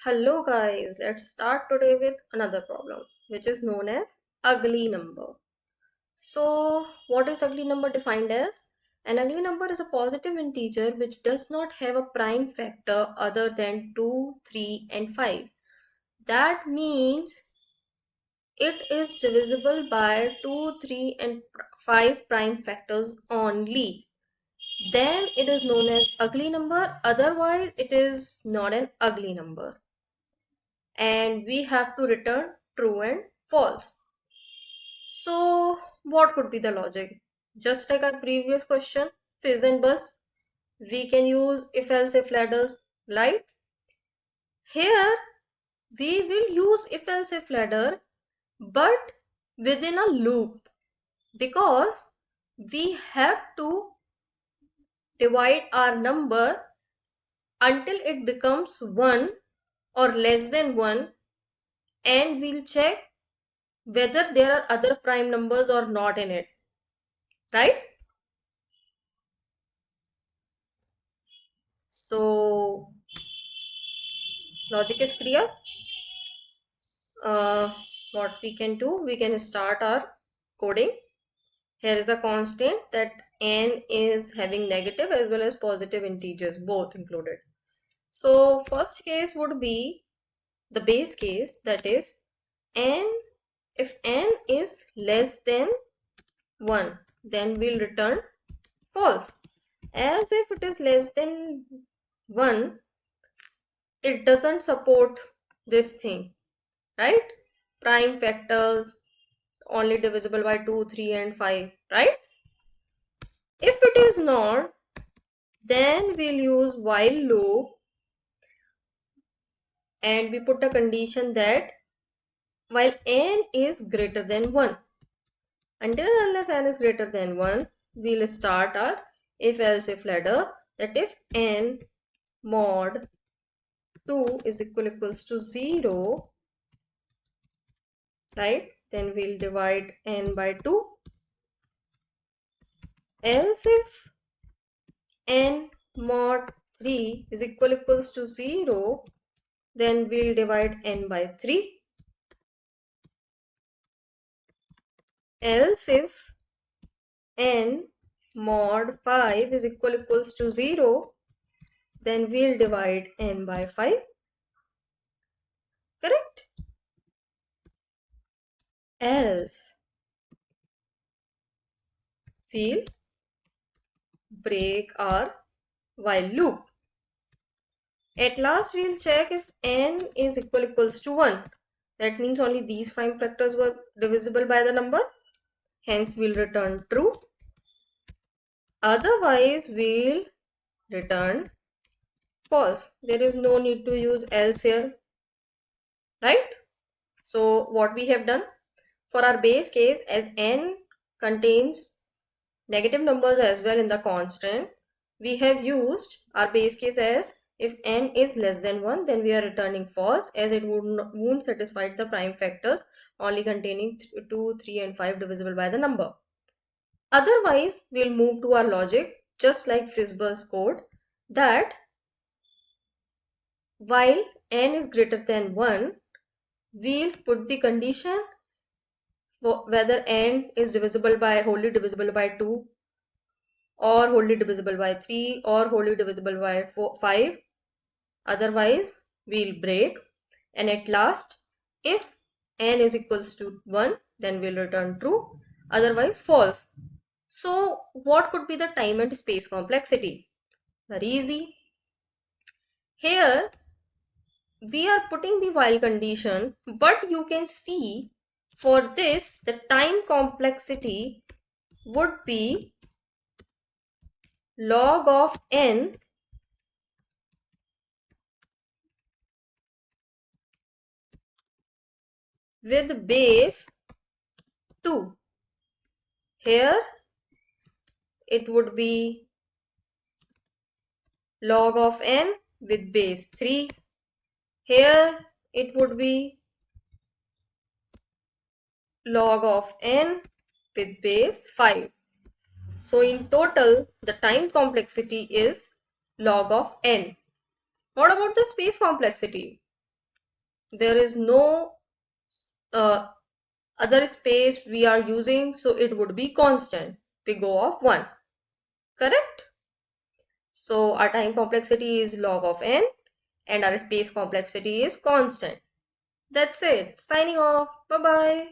Hello guys, let's start today with another problem which is known as ugly number. So what is ugly number defined as? An ugly number is a positive integer which does not have a prime factor other than 2, 3 and 5. That means it is divisible by 2, 3 and 5 prime factors only. Then it is known as ugly number, otherwise it is not an ugly number. And we have to return true and false. So what could be the logic? Just like our previous question, fizz and buzz, we can use if else if ladders, right? Here we will use if else if ladder but within a loop, because we have to divide our number until it becomes 1 or less than 1, and we'll check whether there are other prime numbers or not in it, right? So logic is clear. uh, what we can do, we can start our coding. Here is a constant that n is having negative as well as positive integers both included. So first case would be the base case, that is n, if n is less than 1 then we'll return false. As if it is less than 1, it doesn't support this thing, right? Prime factors only divisible by 2, 3 and 5, right? If it is not, then we'll use while loop and we put a condition that while n is greater than 1, until and unless n is greater than 1, we'll start our if else if ladder, that if n mod 2 is equals to 0, right, then we'll divide n by 2. Else if n mod 3 is equals to 0, then we'll divide n by 3. Else if n mod 5 is equals to 0, then we'll divide n by 5. Correct? Else we'll break our while loop. At last we'll check if n is equals to 1. That means only these prime factors were divisible by the number. Hence we'll return true. Otherwise we'll return false. There is no need to use else here, right? So what we have done for our base case, as n contains negative numbers as well in the constant, we have used our base case as if n is less than 1, then we are returning false, as it won't satisfy the prime factors only containing 2, 3 and 5 divisible by the number. Otherwise we'll move to our logic just like fizzbuzz code, that while n is greater than 1, we'll put the condition for whether n is divisible by wholly divisible by 2 or wholly divisible by 3 or wholly divisible by 5. Otherwise we'll break. And at last, if n is equals to 1, then we'll return true, otherwise false. So what could be the time and space complexity? Very easy. Here we are putting the while condition, but you can see for this the time complexity would be log of n with base 2. Here it would be log of n with base 3. Here it would be log of n with base 5. So in total, the time complexity is log of n. What about the space complexity? there is no uh, other space we are using, so it would be constant. We go of 1. Correct? So our time complexity is log of n and our space complexity is constant. That's it. Signing off. Bye bye.